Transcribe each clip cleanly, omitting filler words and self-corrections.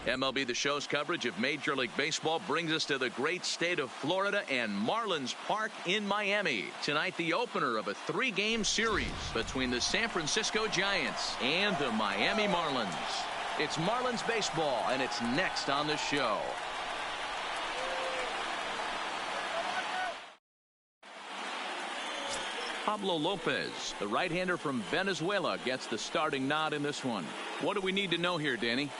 MLB The Show's coverage of Major League Baseball brings us to the great state of Florida and Marlins Park in Miami. Tonight, the opener of a 3-game series between the San Francisco Giants and the Miami Marlins. It's Marlins baseball, and it's next on the show. Pablo Lopez, the right-hander from Venezuela, gets the starting nod in this one. What do we need to know here, Danny?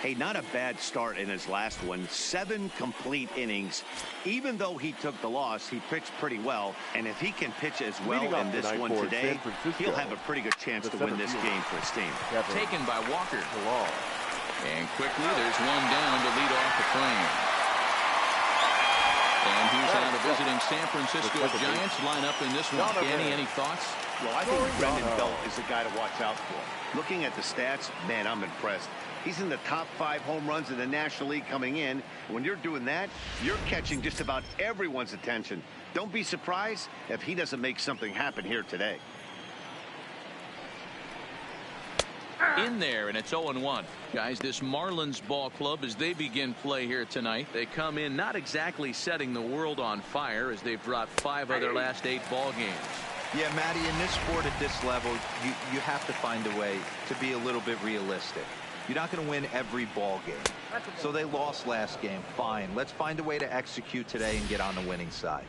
Hey, not a bad start in his last one. 7 complete innings. Even though he took the loss, he pitched pretty well. And if he can pitch as well in this one today, he'll have a pretty good chance to win this game for his team. Taken by Walker. And quickly, there's one down to lead off the frame. And here's how the visiting San Francisco Giants line up in this one. Danny, any thoughts? Well, I think Brendan Belt is the guy to watch out for. Looking at the stats, man, I'm impressed. He's in the top 5 home runs in the National League coming in. When you're doing that, you're catching just about everyone's attention. Don't be surprised if he doesn't make something happen here today. In there, and it's 0-1. Guys, this Marlins ball club, as they begin play here tonight, they come in not exactly setting the world on fire, as they've dropped 5 of their last 8 ball games. Yeah, Matty, in this sport at this level, you have to find a way to be a little bit realistic. You're not going to win every ball game. So they lost last game. Fine. Let's find a way to execute today and get on the winning side.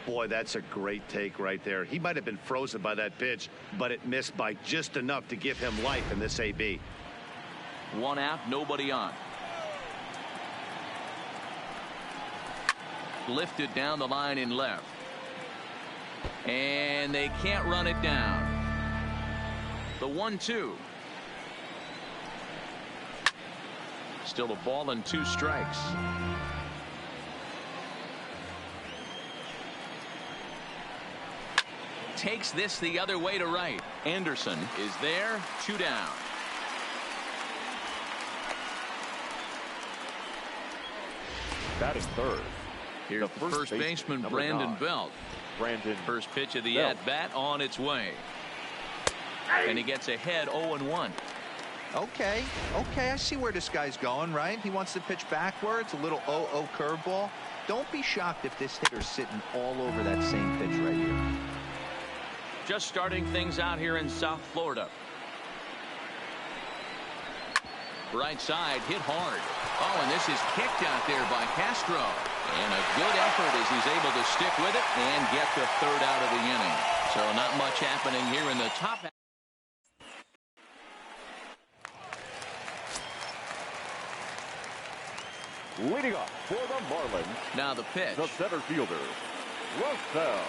Boy, that's a great take right there. He might have been frozen by that pitch, but it missed by just enough to give him life in this AB. 1 out, nobody on. Lifted down the line in left. And they can't run it down. The 1-2. Still a ball and 2 strikes. Takes this the other way to right. Anderson is there. 2 down. Batting third. Here's the first baseman, Brandon 9. Belt. First pitch of the at-bat on its way. And he gets ahead 0-1. Okay, I see where this guy's going, right? He wants to pitch backwards, a little 0-0 curveball. Don't be shocked if this hitter's sitting all over that same pitch right here. Just starting things out here in South Florida. Right side, hit hard. Oh, and this is kicked out there by Castro. And a good effort as he's able to stick with it and get the 3rd out of the inning. So not much happening here in the top half. Leading off for the Marlins. Now the pitch. The center fielder, Russell.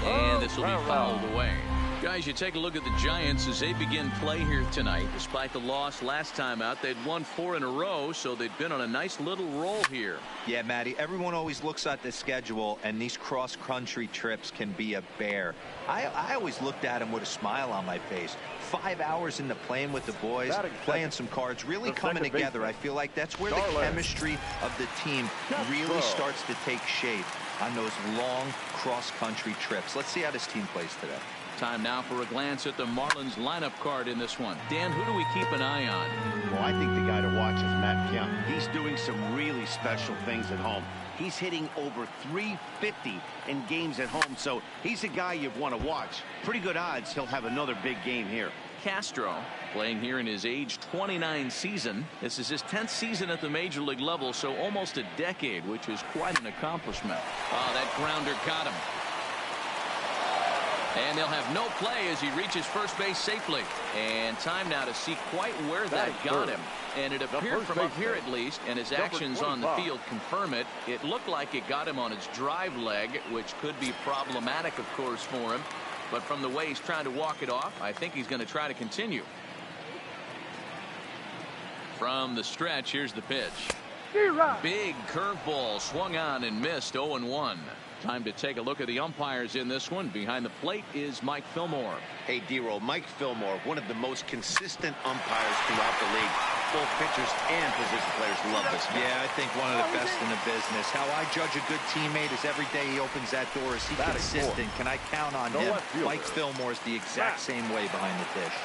And this will be fouled away. Guys, you take a look at the Giants as they begin play here tonight. Despite the loss last time out, they'd won 4 in a row, so they've been on a nice little roll here. Yeah, Matty, everyone always looks at the schedule, and these cross-country trips can be a bear. I always looked at them with a smile on my face. 5 hours in the plane with the boys, playing some cards, really coming together. I feel like that's where the chemistry of the team really starts to take shape on those long cross-country trips. Let's see how this team plays today. Time now for a glance at the Marlins lineup card in this one. Dan, who do we keep an eye on? Well, I think the guy to watch is Matt Kemp. He's doing some really special things at home. He's hitting over 350 in games at home, so he's a guy you'd want to watch. Pretty good odds he'll have another big game here. Castro, playing here in his age 29 season. This is his 10th season at the major league level, so almost a decade, which is quite an accomplishment. Oh, that grounder got him. And they'll have no play as he reaches first base safely. And time now to see quite where that got him. And it appeared from up here at least, and his actions on the field confirm it. It looked like it got him on his drive leg, which could be problematic, of course, for him. But from the way he's trying to walk it off, I think he's going to try to continue. From the stretch, here's the pitch. Big curveball swung on and missed. 0-1. Time to take a look at the umpires in this one. Behind the plate is Mike Fillmore. Hey, D-Roll, Mike Fillmore, one of the most consistent umpires throughout the league. Both pitchers and position players love this guy. Yeah, I think one of the best in the business. How I judge a good teammate is every day he opens that door. Is he consistent? Can I count on him? Mike Fillmore is the exact same way behind the dish.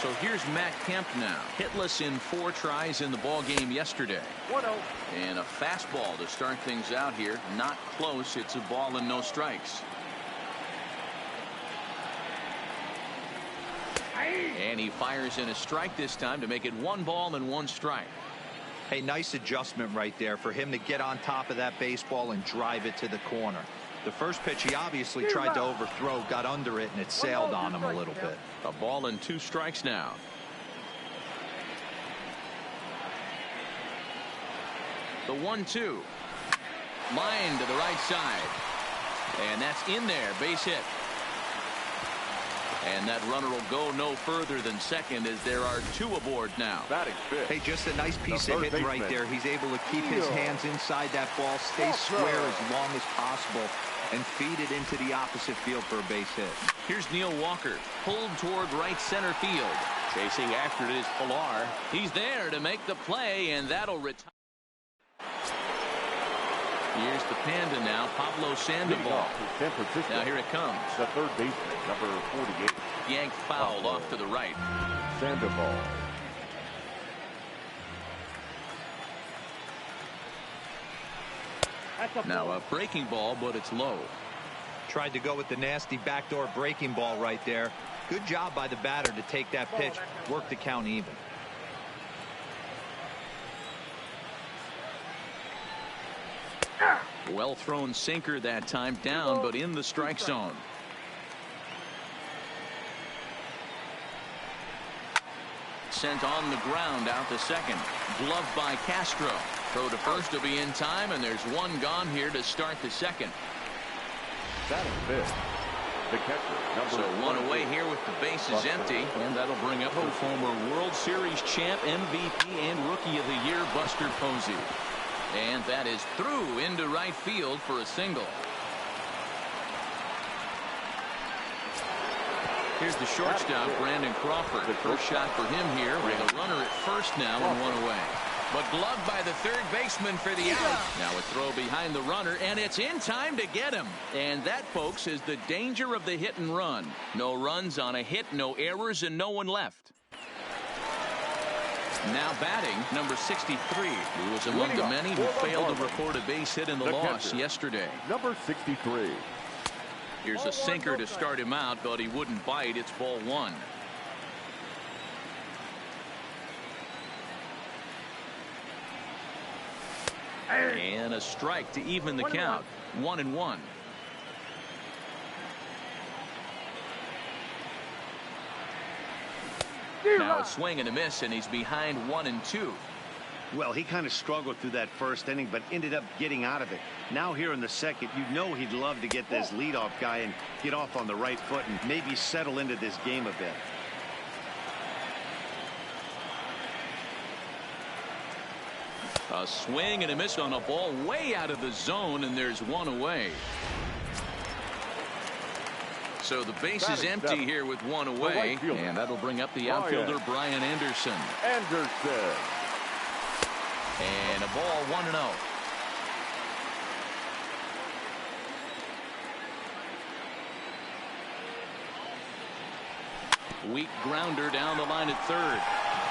So here's Matt Kemp now, hitless in 4 tries in the ball game yesterday. 1-0. And a fastball to start things out here. Not close. It's a ball and no strikes. And he fires in a strike this time to make it 1 ball and 1 strike. Hey, nice adjustment right there for him to get on top of that baseball and drive it to the corner. The first pitch he obviously tried to overthrow, got under it, and it sailed on him a little bit. A ball and 2 strikes now. The 1-2. Line to the right side. And that's in there. Base hit. And that runner will go no further than second as there are 2 aboard now. Batting fifth. Hey, just a nice piece of hitting right there. He's able to keep his hands inside that ball, stay square as long as possible, and feed it into the opposite field for a base hit. Here's Neil Walker, pulled toward right center field. Chasing after it is Pilar. He's there to make the play, and that'll retire. Here's the Panda now, Pablo Sandoval. Now here it comes. The third baseman, number 48. Yanked foul off to the right. Sandoval. Now a breaking ball, but it's low. Tried to go with the nasty backdoor breaking ball right there. Good job by the batter to take that pitch, work the count even. Well thrown sinker that time, down but in the strike zone. Sent on the ground out to second. Gloved by Castro. Throw to first to be in time, and there's 1 gone here to start the second. Batting fifth. The catcher, So 1 away here with the bases empty, and that'll bring up the former World Series champ, MVP, and Rookie of the Year, Buster Posey. And that is through into right field for a single. Here's the shortstop, Brandon Crawford. First shot for him here with a runner at first now and 1 away. But gloved by the third baseman for the out. Now a throw behind the runner, and it's in time to get him. And that, folks, is the danger of the hit and run. No runs on a hit, no errors, and no one left. Now batting, number 63, who was among the many who failed to record a base hit in the loss yesterday. Number 63. Here's a sinker to start him out, but he wouldn't bite. It's ball 1. And a strike to even the count. 1-1. Now a swing and a miss, and he's behind 1-2. Well, he kind of struggled through that first inning, but ended up getting out of it. Now here in the second, you know he'd love to get this leadoff guy and get off on the right foot and maybe settle into this game a bit. A swing and a miss on a ball way out of the zone, and there's 1 away. So the base is empty here with 1 away, and that'll bring up the outfielder Brian Anderson. And a ball 1-0. Weak grounder down the line at third.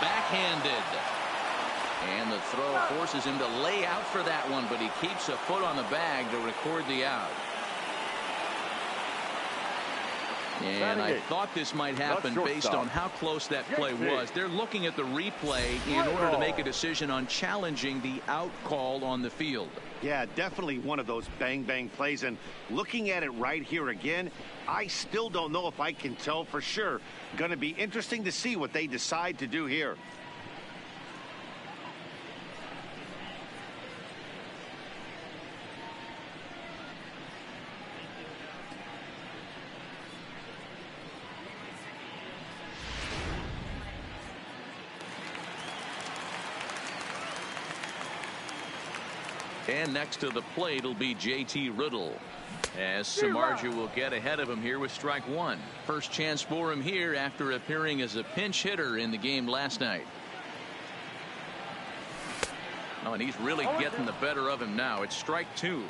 Backhanded. And the throw forces him to lay out for that one, but he keeps a foot on the bag to record the out. And I thought this might happen based on how close that play was. They're looking at the replay in order to make a decision on challenging the out call on the field. Yeah, definitely one of those bang-bang plays. And looking at it right here again, I still don't know if I can tell for sure. Going to be interesting to see what they decide to do here. And next to the plate will be JT Riddle, as Samardzija will get ahead of him here with strike 1. First chance for him here after appearing as a pinch hitter in the game last night. Oh, and he's really getting the better of him now. It's strike 2.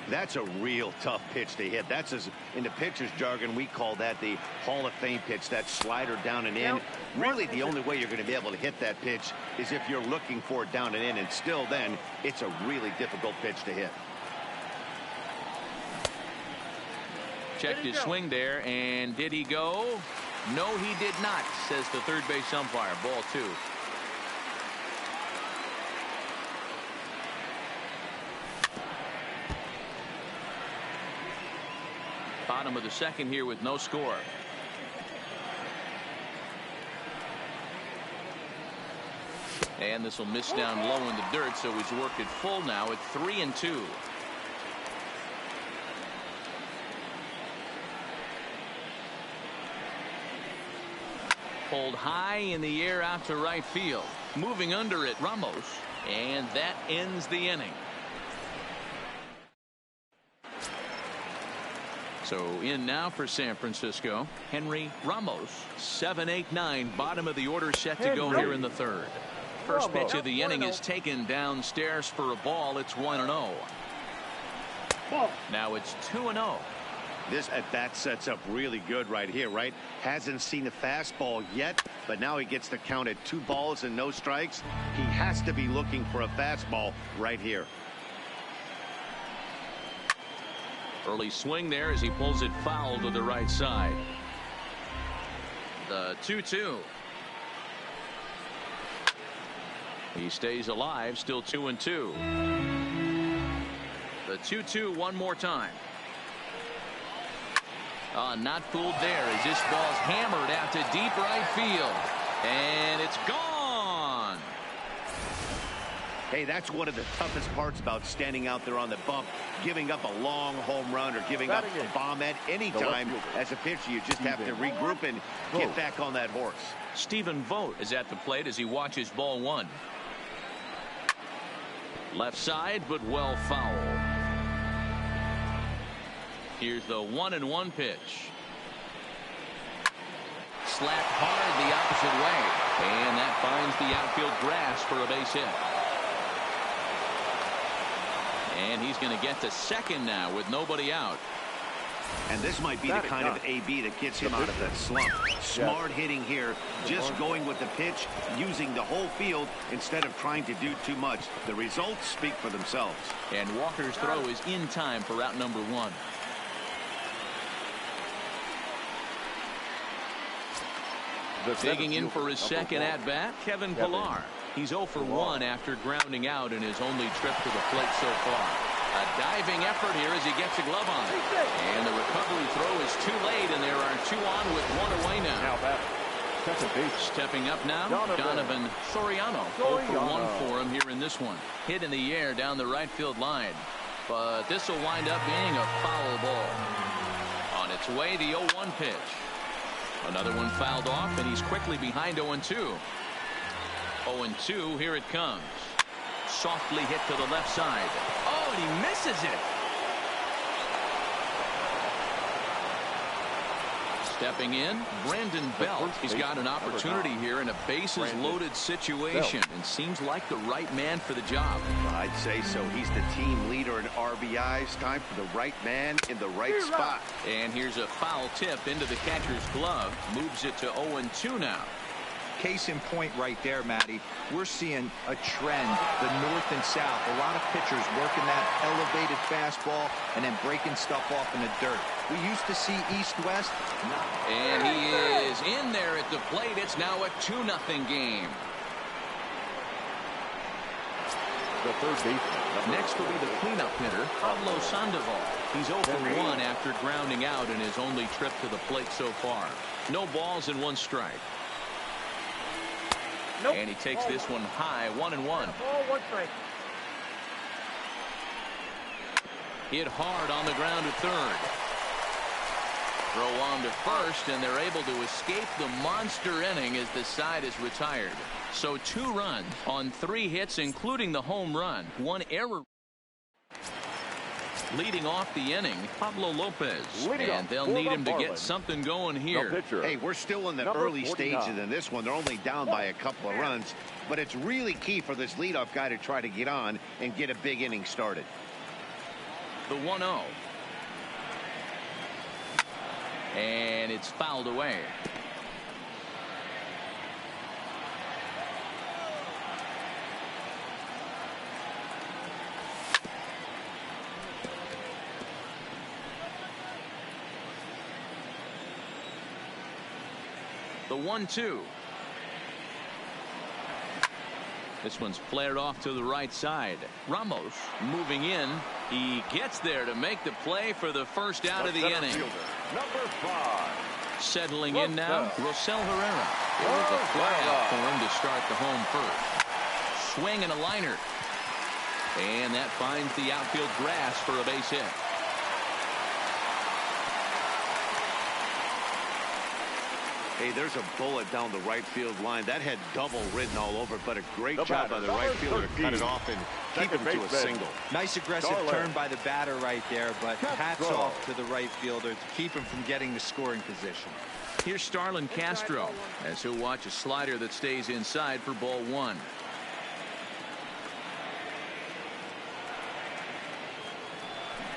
That's a real tough pitch to hit. That's, in the pitcher's jargon, we call that the Hall of Fame pitch, that slider down and in. Really, the only way you're going to be able to hit that pitch is if you're looking for it down and in, and still then, it's a really difficult pitch to hit. Checked his swing there, and did he go? No, he did not, says the third base umpire. Ball 2. Bottom of the second here with no score. And this will miss down low in the dirt, so he's worked it full now at 3-2. Pulled high in the air out to right field. Moving under it, Ramos. And that ends the inning. So in now for San Francisco, Henry Ramos. 7, 8, 9, bottom of the order, set to go here in the third. First pitch of the inning is taken downstairs for a ball. It's 1-0. Now it's 2-0. This at-bat sets up really good right here, right? Hasn't seen a fastball yet, but now he gets to count at 2 balls and no strikes. He has to be looking for a fastball right here. Early swing there as he pulls it foul to the right side. The 2-2. He stays alive, still 2-2. The 2-2 one more time. Not fooled there as this ball's hammered out to deep right field. And it's gone. Hey, that's one of the toughest parts about standing out there on the bump. Giving up a long home run or giving up a bomb at any time as a pitcher. You just have to regroup and get back on that horse. Stephen Vogt is at the plate as he watches ball 1. Left side, but well foul. Here's the 1-1 pitch. Slapped hard the opposite way. And that finds the outfield grass for a base hit. And he's going to get to second now with nobody out. And this might be the kind of AB that gets him out of that slump. Smart hitting here, just going with the pitch, using the whole field instead of trying to do too much. The results speak for themselves. And Walker's throw is in time for out number 1. Digging in for his second at-bat, Kevin Pillar. He's 0 for 1 after grounding out in his only trip to the plate so far. A diving effort here as he gets a glove on it. And the recovery throw is too late, and there are 2 on with 1 away now. Stepping up now, Donovan Soriano. 0 for 1 for him here in this one. Hit in the air down the right field line. But this will wind up being a foul ball. On its way, the 0-1 pitch. Another one fouled off, and he's quickly behind 0-2. 0-2, here it comes. Softly hit to the left side. Oh, and he misses it. Stepping in, Brandon Belt. He's got an opportunity here in a bases-loaded situation and seems like the right man for the job. I'd say so. He's the team leader in RBIs. Time for the right man in the right spot. And here's a foul tip into the catcher's glove. Moves it to 0-2 now. Case in point right there, Matty. We're seeing a trend, the north and south. A lot of pitchers working that elevated fastball and then breaking stuff off in the dirt. We used to see east-west. And he is in there at the plate. It's now a 2-0 game. The third baseman. Next will be the cleanup hitter, Pablo Sandoval. He's 0 for 1 after grounding out in his only trip to the plate so far. No balls and 1 strike. Nope. And he takes this one high, 1-1. Ball, 1 strike. Hit hard on the ground at third. Throw on to first, and they're able to escape the monster inning as the side is retired. So 2 runs on 3 hits, including the home run. 1 error. Leading off the inning, Pablo Lopez. And they'll need him to get something going here. Hey, we're still in the early stages in this one. They're only down by a couple of runs. But it's really key for this leadoff guy to try to get on and get a big inning started. The 1-0. And it's fouled away. The 1-2. This one's flared off to the right side. Ramos moving in. He gets there to make the play for the first out of the inning. Number 5. Settling in now, Rosell Herrera. It was a fly out for him to start the home first. Swing and a liner. And that finds the outfield grass for a base hit. Hey, there's a bullet down the right field line. That had double written all over, but a great job by the right fielder to cut it off and keep him to a single. Nice aggressive turn by the batter right there, but hats off to the right fielder to keep him from getting the scoring position. Here's Starlin Castro as he'll watch a slider that stays inside for ball 1.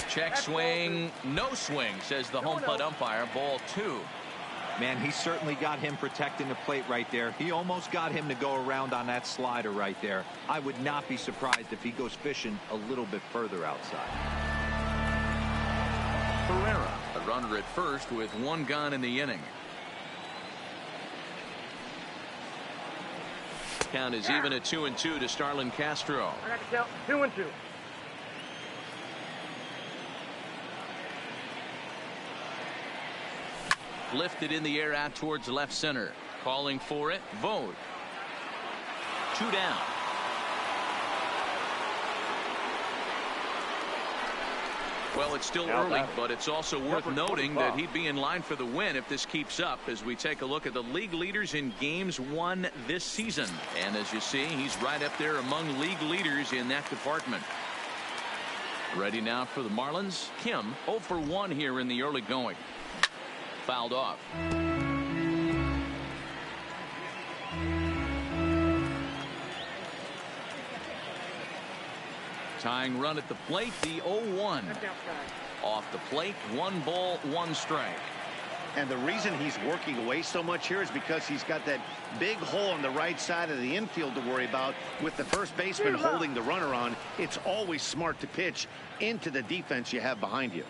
Check swing, no swing, says the home plate umpire. Ball 2. Man, he certainly got him protecting the plate right there. He almost got him to go around on that slider right there. I would not be surprised if he goes fishing a little bit further outside. Herrera, a runner at first with 1 gone in the inning. Count is even at 2-2 to Starlin Castro. I got to count 2-2. Lifted in the air out towards left center. Calling for it, Vogt. 2 down. Well, it's still early, but it's also worth noting that he'd be in line for the win if this keeps up as we take a look at the league leaders in games won this season. And as you see, he's right up there among league leaders in that department. Ready now for the Marlins. Kim 0 for 1 here in the early going. Fouled off. Tying run at the plate, the 0-1. Off the plate, 1 ball, 1 strike. And the reason he's working away so much here is because he's got that big hole on the right side of the infield to worry about with the first baseman holding the runner on. It's always smart to pitch into the defense you have behind you.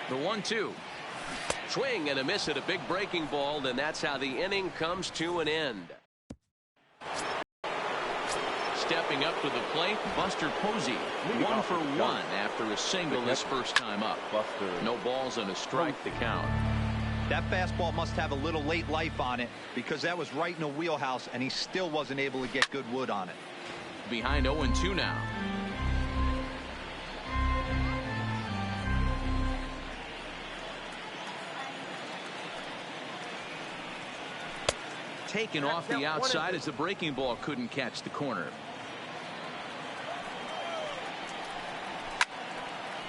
The 1-2. Swing and a miss at a big breaking ball, and that's how the inning comes to an end. Stepping up to the plate, Buster Posey. 1 for 1 after a single his first time up. No balls and a strike to count. That fastball must have a little late life on it because that was right in the wheelhouse and he still wasn't able to get good wood on it. Behind 0-2 now. Taken off the outside as the breaking ball couldn't catch the corner.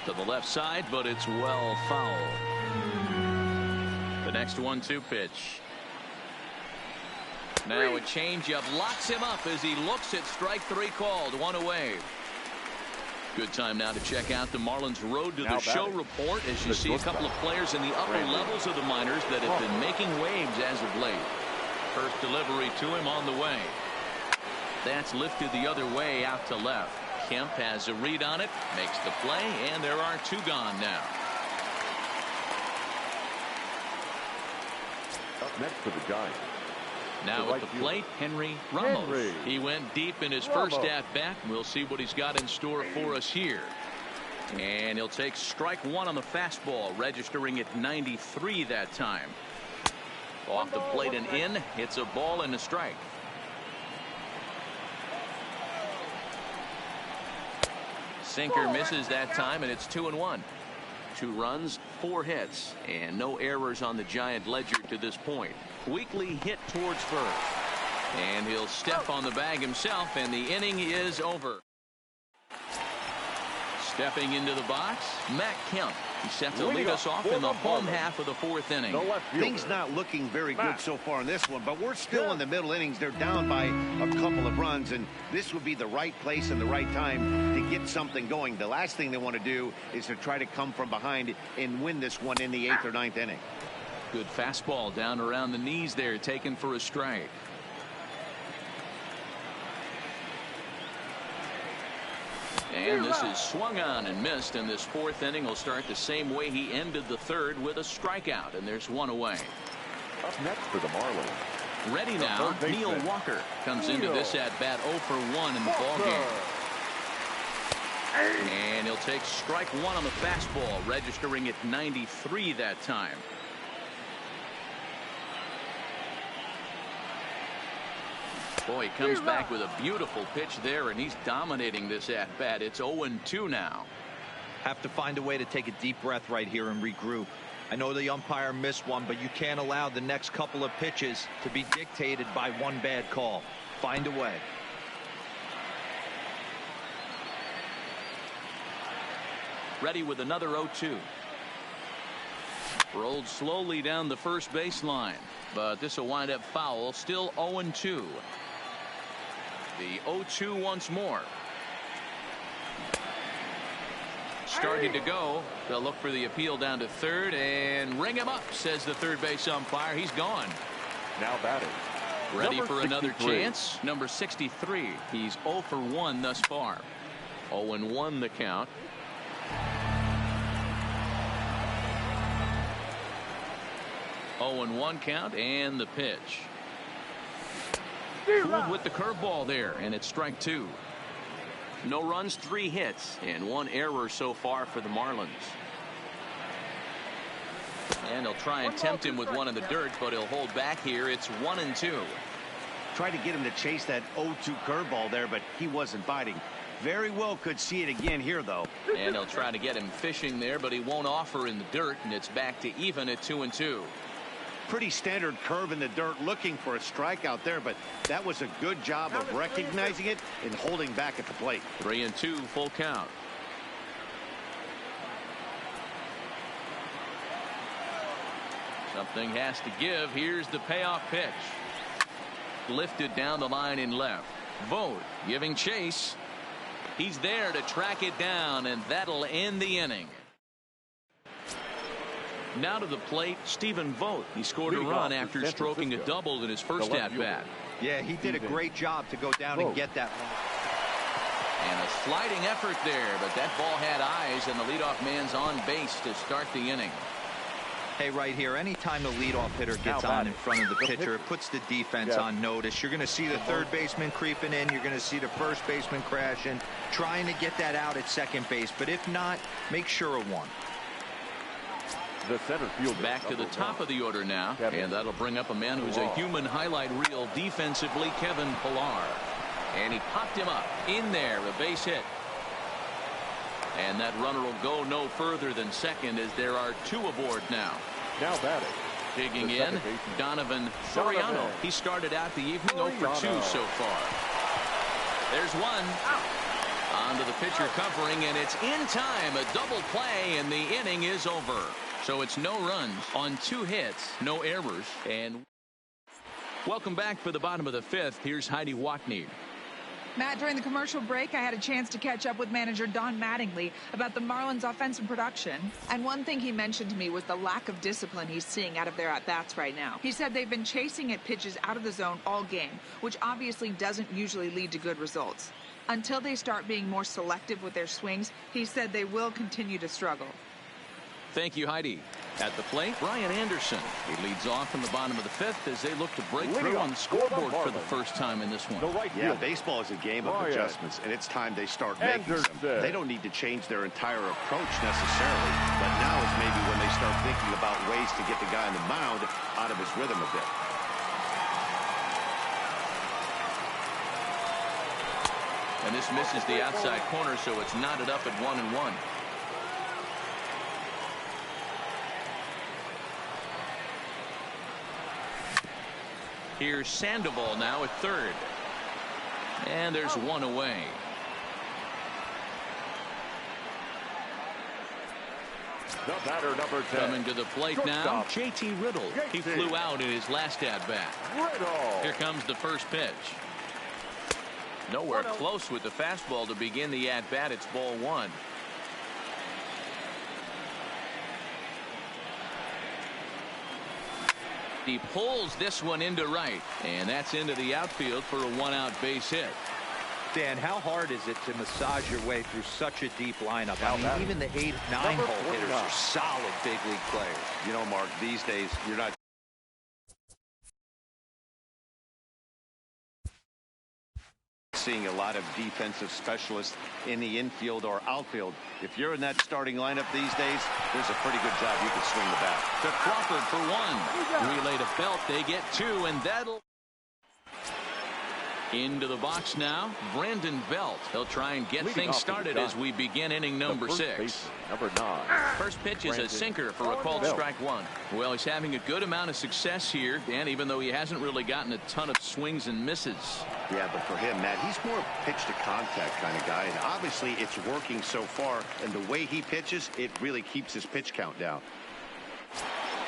To the left side, but it's well foul. The next 1-2 pitch. Now a changeup locks him up as he looks at strike 3 called. 1 away. Good time now to check out the Marlins Road to the Show report as you see a couple of players in the upper levels of the minors that have been making waves as of late. First delivery to him on the way. That's lifted the other way out to left. Kemp has a read on it, makes the play, and there are 2 gone now. Up next for the Giants. Now at the plate, Henry Ramos. He went deep in his first at-bat. We'll see what he's got in store for us here. And he'll take strike 1 on the fastball, registering at 93 that time. Off the plate and in. It's a ball and a strike. Sinker misses that time, and it's 2-1. 2 runs, 4 hits, and no errors on the Giant ledger to this point. Weekly hit towards first. And he'll step on the bag himself, and the inning is over. Stepping into the box, Matt Kemp. He's set to lead us off in the home half of the fourth inning. Things not looking very good so far in this one, but we're still in the middle innings. They're down by a couple of runs, and this would be the right place and the right time to get something going. The last thing they want to do is to try to come from behind and win this one in the 8th or 9th inning. Good fastball down around the knees there, taken for a strike. And this is swung on and missed, and this fourth inning will start the same way he ended the third, with a strikeout, and there's one away. Up next for the Marlins. Ready now, Neil Walker comes into this at-bat 0 for 1 in the ballgame. And he'll take strike one on the fastball, registering at 93 that time. Boy, he comes back with a beautiful pitch there, and he's dominating this at-bat. It's 0-2 now. Have to find a way to take a deep breath right here and regroup. I know the umpire missed one, but you can't allow the next couple of pitches to be dictated by one bad call. Find a way. Ready with another 0-2. Rolled slowly down the first baseline, but this will wind up foul. Still 0-2. The 0-2 once more. Starting to go. They'll look for the appeal down to third and ring him up, says the third base umpire. He's gone. Now batting. Ready for another chance. Number 63. He's 0 for 1 thus far. 0-1 the count. Oh, and 1 count, and the pitch. Fooled with the curveball there, and it's strike 2. No runs, 3 hits, and 1 error so far for the Marlins. And he'll try and tempt him with one in the dirt, but he'll hold back here. It's 1-2. Tried to get him to chase that 0-2 curveball there, but he wasn't biting. Very well could see it again here, though. And he'll try to get him fishing there, but he won't offer in the dirt, and it's back to even at 2-2. Pretty standard curve in the dirt, looking for a strikeout there, but that was a good job of recognizing it and holding back at the plate. 3-2, full count. Something has to give. Here's the payoff pitch. Lifted down the line in left. Vogt giving chase. He's there to track it down, and that'll end the inning. Now to the plate, Stephen Vogt. He scored a run after stroking a double in his first at-bat. Yeah, he did a great job to go down and get that one. And a sliding effort there, but that ball had eyes, and the leadoff man's on base to start the inning. Hey, right here, anytime the leadoff hitter gets on in front of the pitcher, it puts the defense on notice. You're going to see the third baseman creeping in. You're going to see the first baseman crashing, trying to get that out at second base. But if not, make sure of one. The center fielder. Back to the top of the order now, and that'll bring up a man who's a human highlight reel defensively, Kevin Pillar. And he popped him up in there, a base hit. And that runner will go no further than second, as there are 2 aboard now. Now batting. Digging in, Donovan Soriano. He started out the evening 0 for 2 so far. There's one. Onto the pitcher covering, and it's in time. A double play, and the inning is over. So it's no runs on 2 hits, no errors. And welcome back for the bottom of the 5th. Here's Heidi Watney. Matt, during the commercial break, I had a chance to catch up with manager Don Mattingly about the Marlins' offensive production. And one thing he mentioned to me was the lack of discipline he's seeing out of their at-bats right now. He said they've been chasing at pitches out of the zone all game, which obviously doesn't usually lead to good results. Until they start being more selective with their swings, he said they will continue to struggle. Thank you, Heidi. At the plate, Brian Anderson. He leads off in the bottom of the 5th as they look to break through on the scoreboard for the first time in this one. Yeah, baseball is a game of adjustments, and it's time they start making them. They don't need to change their entire approach necessarily, but now is maybe when they start thinking about ways to get the guy on the mound out of his rhythm a bit. And this misses the outside corner, so it's knotted up at 1-1. Here's Sandoval now at third. And there's one away. The batter, number 10. Coming to the plate now, JT Riddle. He flew out in his last at-bat. Here comes the first pitch. Nowhere close with the fastball to begin the at-bat. It's ball one. He pulls this one into right, and that's into the outfield for a one-out base hit. Dan, how hard is it to massage your way through such a deep lineup? I mean, even the 8, 9 hole hitters are solid big league players. You know, Mark, these days you're not seeing a lot of defensive specialists in the infield or outfield. If you're in that starting lineup these days, there's a pretty good job you can swing the bat. To Crawford for one. Relay to Belt. They get two, and that'll... Into the box now, Brandon Belt. He'll try and get things started as we begin inning number 6. Number 9. First pitch is a sinker for a called strike one. Well, he's having a good amount of success here, Dan, even though he hasn't really gotten a ton of swings and misses. Yeah, but for him, Matt, he's more pitch to contact kind of guy, and obviously it's working so far, and the way he pitches, it really keeps his pitch count down.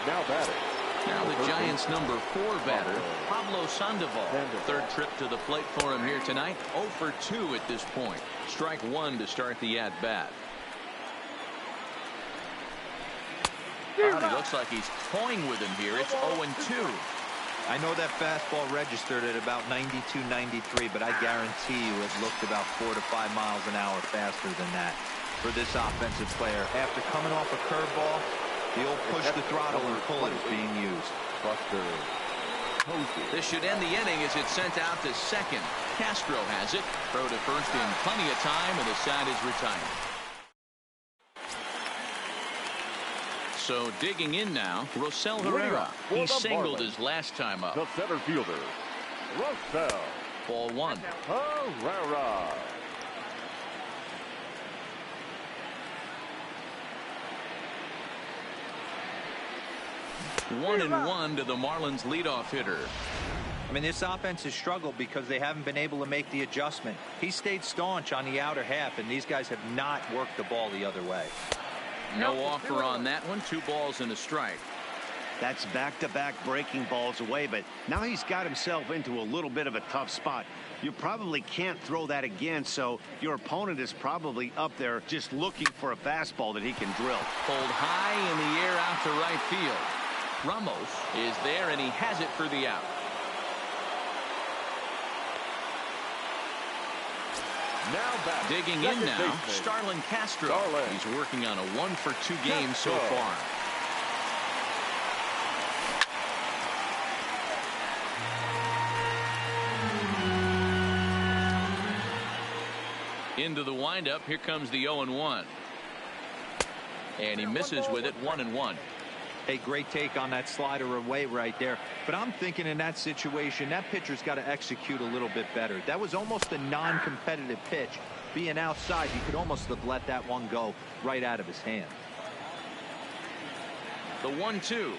Now batting. Now the Giants' number 4 batter, Pablo Sandoval. Third trip to the plate for him here tonight. 0 for 2 at this point. Strike one to start the at-bat. It looks like he's toying with him here. It's 0-2. I know that fastball registered at about 92, 93, but I guarantee you it looked about 4 to 5 miles an hour faster than that for this offensive player. After coming off a curveball, the old push the throttle and pull it is being used. This should end the inning as it's sent out to second. Castro has it. Throw to first in plenty of time, and the side is retired. So digging in now, Rosell Herrera. He singled his last time up. The center fielder, Rosell. Ball one. Herrera. 1-1 to the Marlins leadoff hitter. I mean, this offense has struggled because they haven't been able to make the adjustment. He stayed staunch on the outer half, and these guys have not worked the ball the other way. No offer on that one. 2 balls and a strike. That's back-to-back breaking balls away, but now he's got himself into a little bit of a tough spot. You probably can't throw that again, so your opponent is probably up there just looking for a fastball that he can drill. Pulled high in the air out to right field. Ramos is there, and he has it for the out. Now digging in now, Starlin Castro. He's working on a 1 for 2 game so far. Into the windup. Here comes the 0-1. And he misses with it. 1-1. Hey, great take on that slider away right there. But I'm thinking in that situation, that pitcher's got to execute a little bit better. That was almost a non-competitive pitch. Being outside, you could almost have let that one go right out of his hand. The 1-2.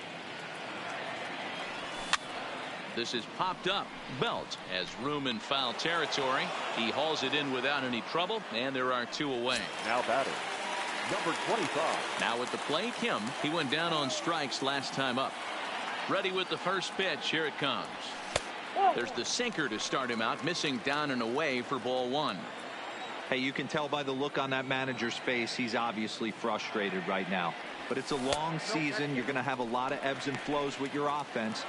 This is popped up. Belt has room in foul territory. He hauls it in without any trouble, and there are 2 away. Now batting, number 25. Now at the plate, him. He went down on strikes last time up. Ready with the first pitch. Here it comes. There's the sinker to start him out, missing down and away for ball 1. Hey, you can tell by the look on that manager's face, he's obviously frustrated right now. But it's a long season. You're going to have a lot of ebbs and flows with your offense.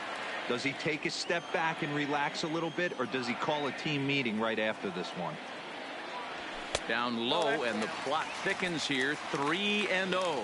Does he take a step back and relax a little bit, or does he call a team meeting right after this one? Down low, and the plot thickens here. 3-0.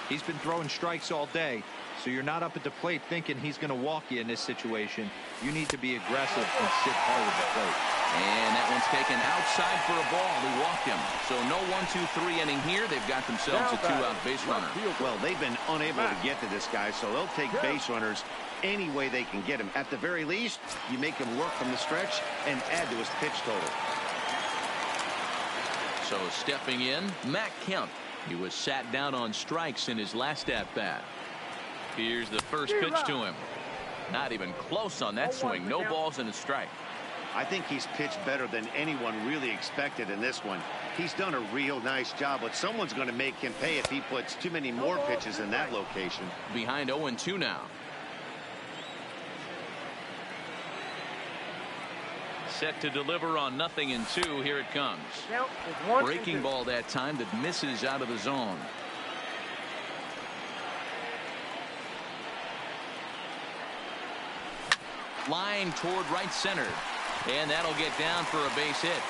He's been throwing strikes all day, so you're not up at the plate thinking he's going to walk you in this situation. You need to be aggressive and sit hard at the plate. And that one's taken outside for a ball. He walked him. So no 1-2-3 inning here. They've got themselves a 2-out base runner. Well, they've been unable to get to this guy, so they'll take base runners any way they can get him. At the very least, you make him work from the stretch and add to his pitch total. So stepping in, Matt Kemp. He was sat down on strikes in his last at-bat. Here's the first pitch to him. Not even close on that swing. No balls and a strike. I think he's pitched better than anyone really expected in this one. He's done a real nice job, but someone's going to make him pay if he puts too many more pitches in that location. Behind 0-2 now. Set to deliver on 0-2. Here it comes. Breaking ball that time that misses out of the zone. Line toward right center. And that'll get down for a base hit.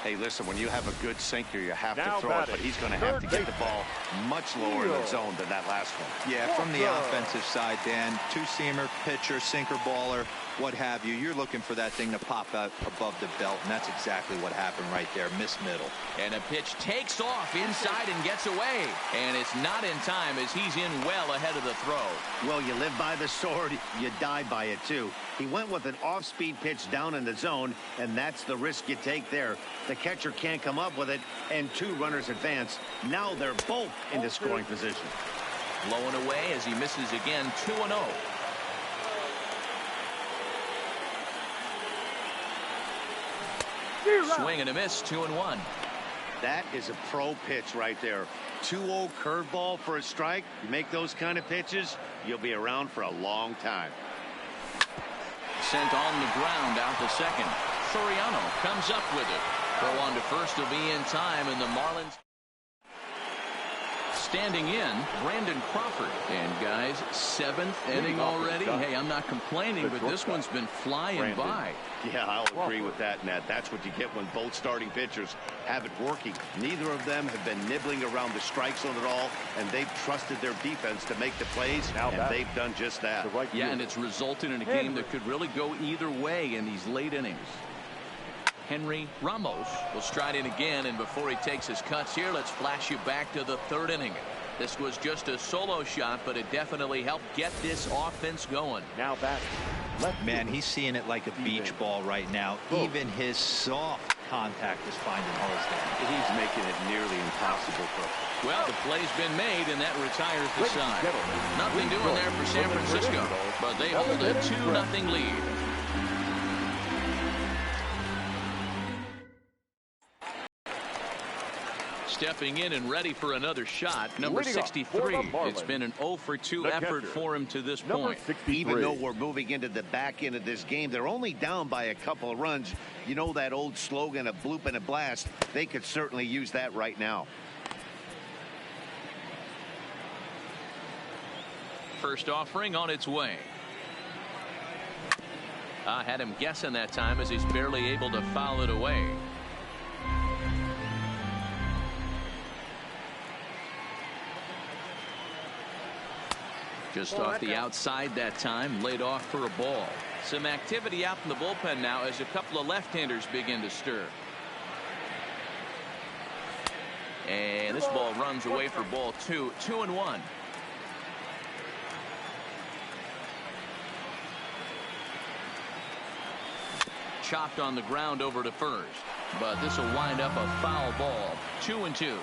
Hey, listen, when you have a good sinker, you have to throw it, but he's going to have to get the ball much lower in the zone than that last one. Yeah, from the offensive side, Dan, two-seamer, pitcher, sinker baller, what have you. You're looking for that thing to pop out above the belt, and that's exactly what happened right there. Miss middle. And a pitch takes off inside and gets away. And it's not in time as he's in well ahead of the throw. Well, you live by the sword, you die by it, too. He went with an off-speed pitch down in the zone, and that's the risk you take there. The catcher can't come up with it, and two runners advance. Now they're both into scoring position. Blowing away as he misses again, 2-0. Swing and a miss, 2-1. That is a pro pitch right there. 2-0 curveball for a strike. You make those kind of pitches, you'll be around for a long time. Sent on the ground out to second. Soriano comes up with it. Throw on to first will be in time, and the Marlins standing in, Brandon Crawford. And guys, 7th inning already. Hey, I'm not complaining, but this one's been flying by. Yeah, I'll agree with that, Nat. That's what you get when both starting pitchers have it working. Neither of them have been nibbling around the strike zone at all, and they've trusted their defense to make the plays, and they've done just that. Yeah, and it's resulted in a game that could really go either way in these late innings. Henry Ramos will stride in again, and before he takes his cuts here, let's flash you back to the 3rd inning. This was just a solo shot, but it definitely helped get this offense going. Now back. Man, he's seeing it like a beach ball right now. Even his soft contact is finding holes there. He's making it nearly impossible for him. Well, the play's been made, and that retires the side. Nothing doing there for San Francisco, but they hold a 2-0 lead. Stepping in and ready for another shot, number 63. It's been an 0-for-2 effort for him to this point. Even though we're moving into the back end of this game, they're only down by a couple of runs. You know that old slogan, a bloop and a blast. They could certainly use that right now. First offering on its way. I had him guessing that time as he's barely able to foul it away. Just off the outside that time, laid off for a ball. Some activity out in the bullpen now as a couple of left-handers begin to stir. And this ball runs away for ball 2, 2-1. Chopped on the ground over to first, but this will wind up a foul ball. 2-2.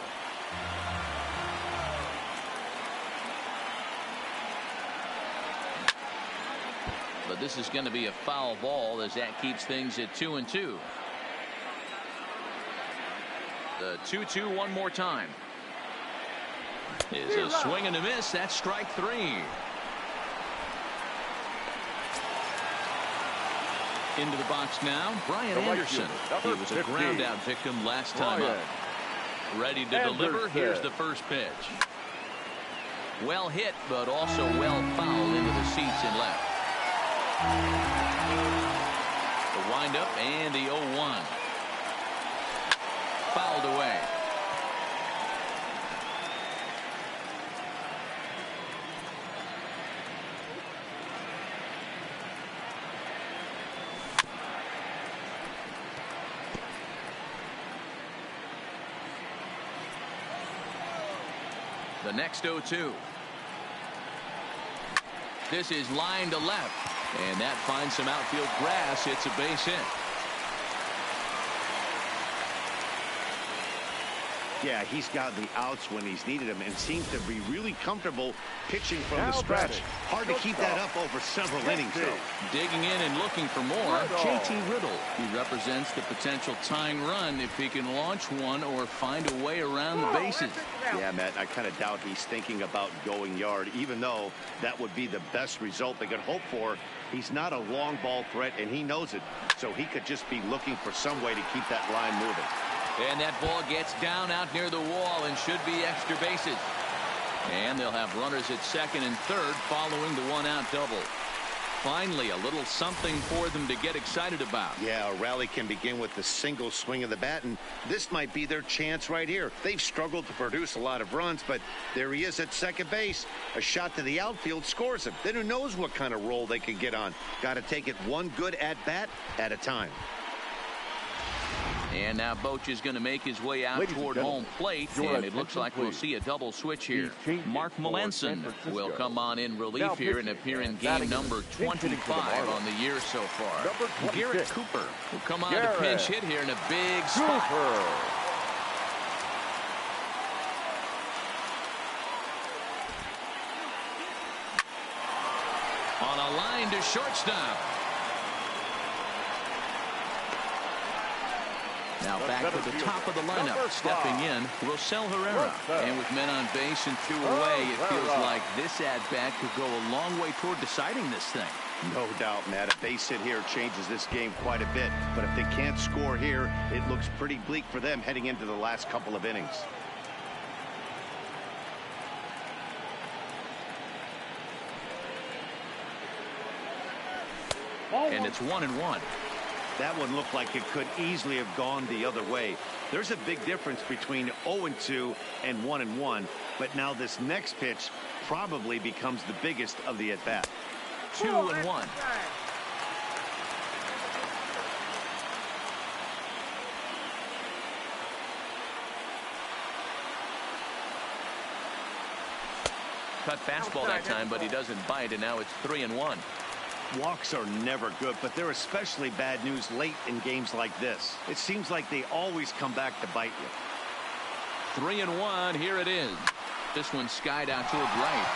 But this is going to be a foul ball as that keeps things at 2-2. The 2-2 one more time. Is a swing and a miss. That's strike 3. Into the box now, Brian Anderson. He was a ground out victim last time up. Ready to deliver. Here's the first pitch. Well hit, but also well fouled into the seats and left. The windup and the 0-1. Fouled away. The next 0-2. This is line to left. And that finds some outfield grass. It's a base hit. Yeah, he's gotten the outs when he's needed them and seems to be really comfortable pitching from the stretch. Hard to keep that up over several innings, though. Digging in and looking for more, JT Riddle. He represents the potential tying run if he can launch one or find a way around the bases. Yeah, Matt, I kind of doubt he's thinking about going yard, even though that would be the best result they could hope for. He's not a long ball threat, and he knows it, so he could just be looking for some way to keep that line moving. And that ball gets down out near the wall and should be extra bases. And they'll have runners at second and third following the one-out double. Finally, a little something for them to get excited about. Yeah, a rally can begin with the single swing of the bat, and this might be their chance right here. They've struggled to produce a lot of runs, but there he is at second base. A shot to the outfield scores him. Then who knows what kind of roll they can get on. Got to take it one good at-bat at a time. And now Boch is going to make his way out toward home plate, and it looks like we'll see a double switch here. Mark Melanson will come on in relief here and appear in game number 25 on the year so far. Garrett Cooper will come on to pinch hit here in a big spot. On a line to shortstop. Now back to the top of the lineup, stepping in, Rosell Herrera. And with men on base and two away, it feels like this at-bat could go a long way toward deciding this thing. No doubt, Matt. A base hit here changes this game quite a bit. But if they can't score here, it looks pretty bleak for them heading into the last couple of innings. And it's 1-1. That one looked like it could easily have gone the other way. There's a big difference between 0-2 and 1-1, but now this next pitch probably becomes the biggest of the at-bat. 2-1. Cut fastball that time, but he doesn't bite, and now it's 3-1. Walks are never good, but they're especially bad news late in games like this. It seems like they always come back to bite you. 3-1, here it is. This one skied out toward right.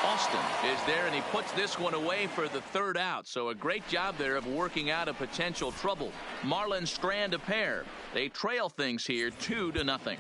Austin is there, and he puts this one away for the third out. So a great job there of working out a potential trouble. Marlins strand a pair. They trail things here 2-0.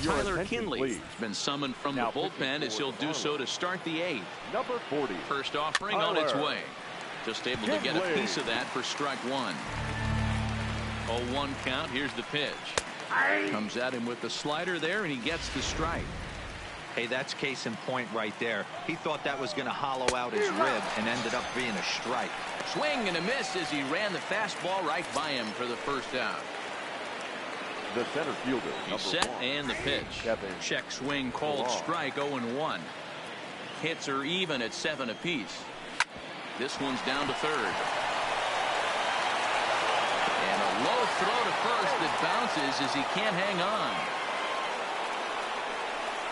Tyler Kinley has been summoned from the bullpen as he'll do so to start the eighth. Number 40. First offering on its way. Just able to get a piece of that for strike one. 0-1 count. Here's the pitch. Comes at him with the slider there, and he gets the strike. Hey, that's case in point right there. He thought that was going to hollow out his rib and ended up being a strike. Swing and a miss as he ran the fastball right by him for the first out. The center fielder. He's set and the pitch. Check swing called strike 0-1. Hits are even at 7 apiece. This one's down to third. And a low throw to first that bounces as he can't hang on.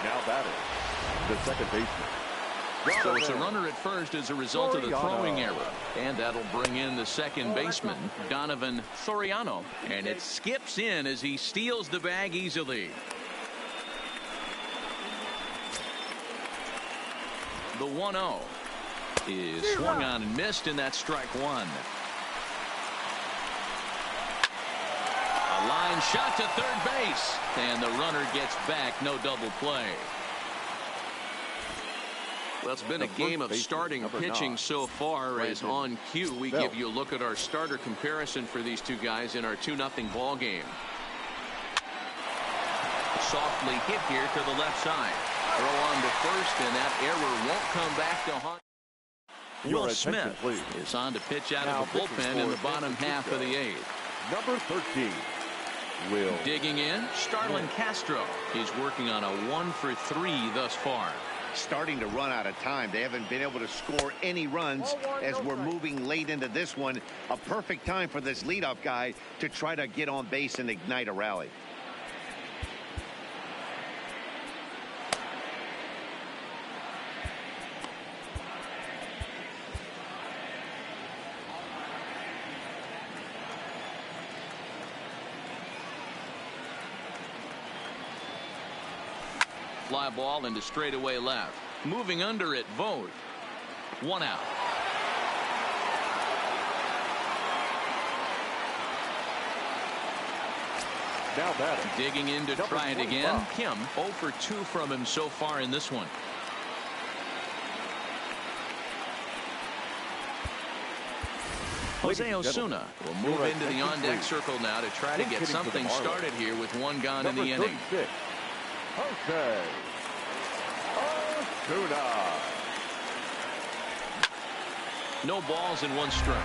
Now batting, the second baseman. So it's a runner at first as a result of the throwing error. And that'll bring in the second baseman, Donovan Soriano. And it skips in as he steals the bag easily. The 1-0 is swung on and missed, and that's strike one. A line shot to third base. And the runner gets back. No double play. Well, it's been a game of starting pitching so far, as on cue we give you a look at our starter comparison for these two guys in our 2-0 ball game. Softly hit here to the left side. Throw on to first, and that error won't come back to haunt. Will Smith is on to pitch out of the bullpen in the bottom half of the eighth. Number 13. Will. Digging in, Starlin Castro. He's working on a 1-for-3 thus far. Starting to run out of time. They haven't been able to score any runs as we're moving late into this one. A perfect time for this leadoff guy to try to get on base and ignite a rally. fly ball into straightaway left. Moving under at Vogt. 1 out. Now batting. Digging in to try it again. Kim 0 for 2 from him so far in this one. Jose Osuna will move into the on-deck circle now to try to get something started here with 1 gone in the inning. Jose Osuna. No balls and 1 strike.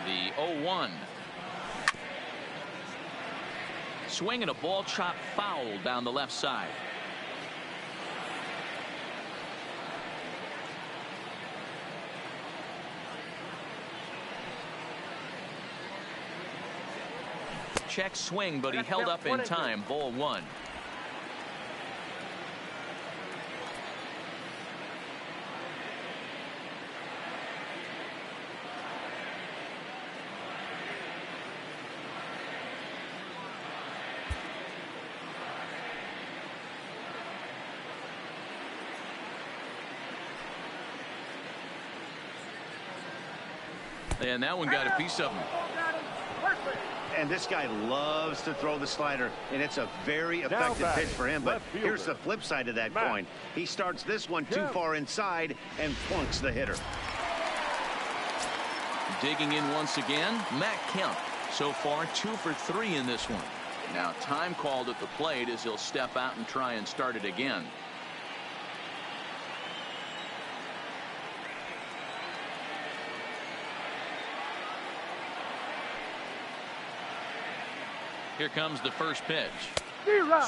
The 0-1. Swing and a ball chop foul down the left side. Check swing, but he held up in time. Ball 1. And that one got a piece of him. And this guy loves to throw the slider, and it's a very effective pitch for him. But here's the flip side of that coin. He starts this one too far inside and plunks the hitter. Digging in once again, Matt Kemp. So far 2 for 3 in this one. Now time called at the plate as he'll step out and try and start it again. Here comes the first pitch.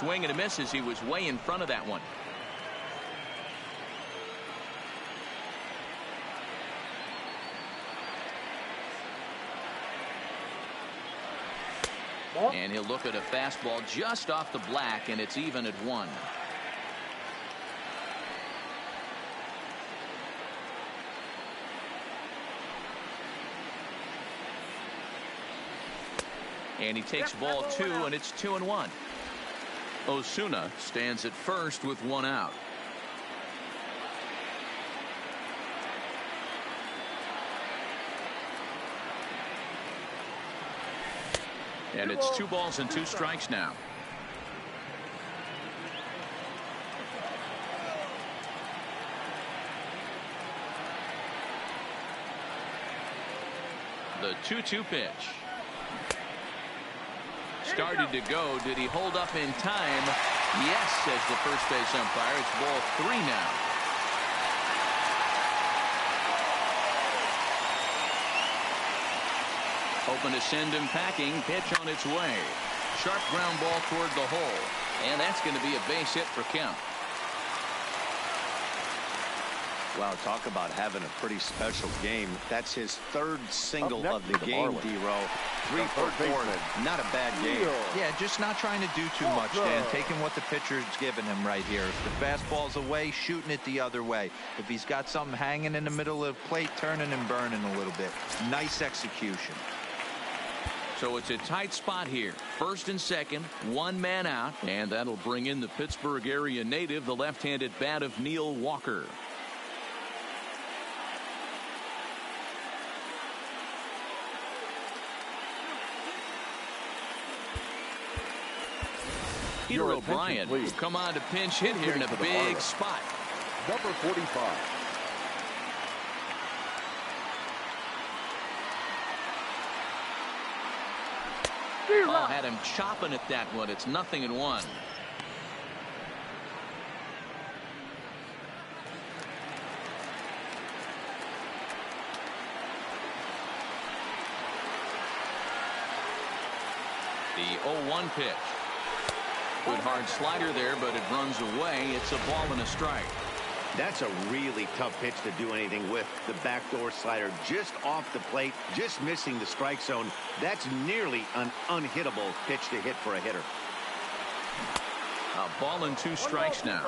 Swing and a miss as he was way in front of that one. And he'll look at a fastball just off the black, and it's even at 1. And he takes ball 2, and it's 2-1. Osuna stands at first with 1 out. And it's 2 balls and 2 strikes now. The 2-2 pitch. Started to go. Did he hold up in time? Yes, says the first base umpire. It's ball 3 now. Hoping to send him packing. Pitch on its way. Sharp ground ball toward the hole. And that's going to be a base hit for Kemp. Wow, talk about having a pretty special game. That's his 3rd single of the game, D-Row. 3 for 4. Not a bad game. Yeah, just not trying to do too much, Dan. Taking what the pitcher's giving him right here. If the fastball's away, shooting it the other way. If he's got something hanging in the middle of the plate, turning and burning a little bit. Nice execution. So it's a tight spot here. First and second, 1 man out. And that'll bring in the Pittsburgh area native, the left-handed bat of Neil Walker. Peter O'Brien will come on to pinch hit here in a big spot. Number 45. Oh, had him chopping at that one. It's 0-1. The 0-1 pitch. Good hard slider there, but it runs away. It's a ball and a strike. That's a really tough pitch to do anything with. The backdoor slider just off the plate, just missing the strike zone. That's nearly an unhittable pitch to hit for a hitter. A ball and 2 strikes now.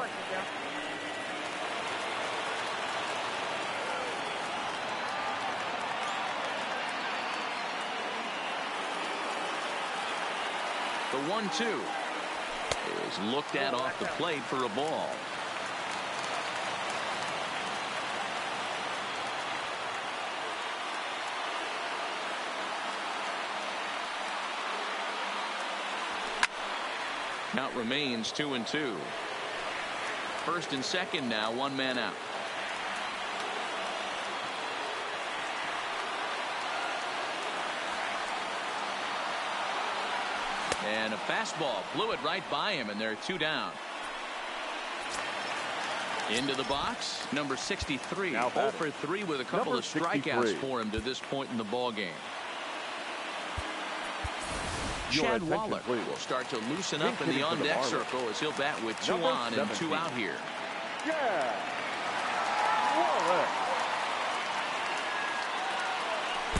The 1-2 is looked at off the plate for a ball. Count remains 2-2. First and second now, one man out. And a fastball blew it right by him, and they're two down. Into the box, number 63. 0 for 3 with a couple of strikeouts for him to this point in the ball game. Chad Waller will start to loosen up in the on-deck circle as he'll bat with 2 on and 2 out here. Yeah. Waller.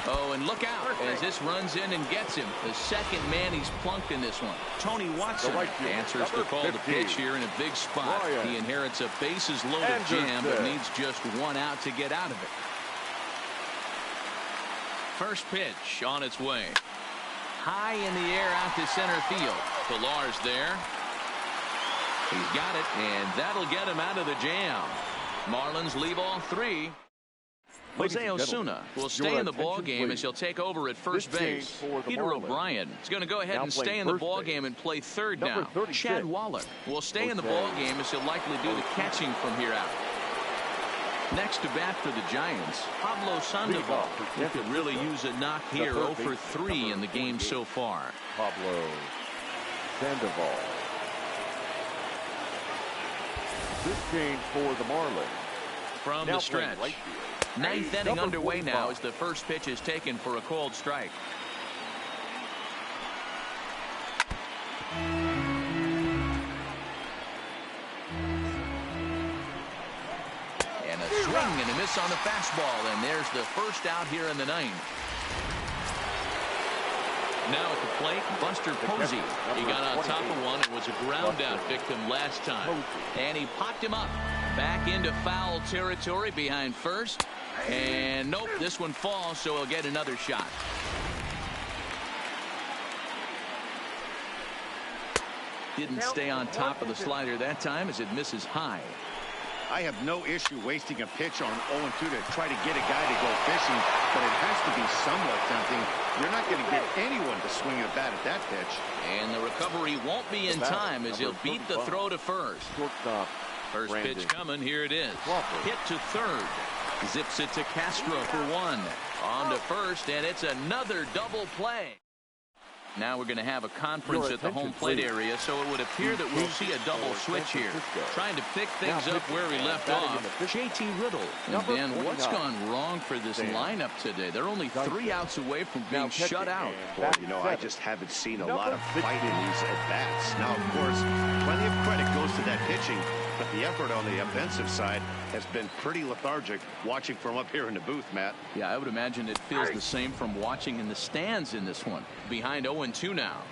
Oh, and look out as this runs in and gets him. The second man he's plunked in this one. Tony Watson answers the call to pitch here in a big spot. He inherits a bases loaded jam, but needs just 1 out to get out of it. First pitch on its way. High in the air out to center field. Pilar's there. He's got it, and that'll get him out of the jam. Marlins leave all 3. Jose Osuna will stay in the ball game as he'll take over at first base. Peter O'Brien is going to go ahead and stay in the ball game and play third now. Chad Waller will stay in the ball game as he'll likely do the catching from here out. Next to bat for the Giants, Pablo Sandoval. He could really use a knock here. 0 for 3 in the game so far. Pablo Sandoval. This change for the Marlins. From the stretch. Ninth inning underway now as the first pitch is taken for a called strike. And a swing and a miss on the fastball, and there's the first out here in the 9th. Now at the plate, Buster Posey. He got on top of one and was a ground out victim last time. And he popped him up. Back into foul territory behind first. And nope, this one falls, so he'll get another shot. Didn't stay on top of the slider that time as it misses high. I have no issue wasting a pitch on 0-2 to try to get a guy to go fishing, but it has to be somewhat tempting. You're not going to get anyone to swing a bat at that pitch. And the recovery won't be in time as he'll beat the throw to first. First pitch coming. Here it is. Hit to third. Zips it to Castro for 1. On to first, and it's another double play. Now we're going to have a conference at the home plate area, so it would appear that we'll see a double switch here. Trying to pick things up where we left off. JT Riddle. And then what's gone wrong for this lineup today? They're only 3 outs away from being shut out. Boy, you know, I just haven't seen a lot of fight in these at-bats. Now, of course, plenty of credit goes to that pitching, but the effort on the offensive side has been pretty lethargic watching from up here in the booth, Matt. Yeah, I would imagine it feels the same from watching in the stands in this one. Behind 0-2 now.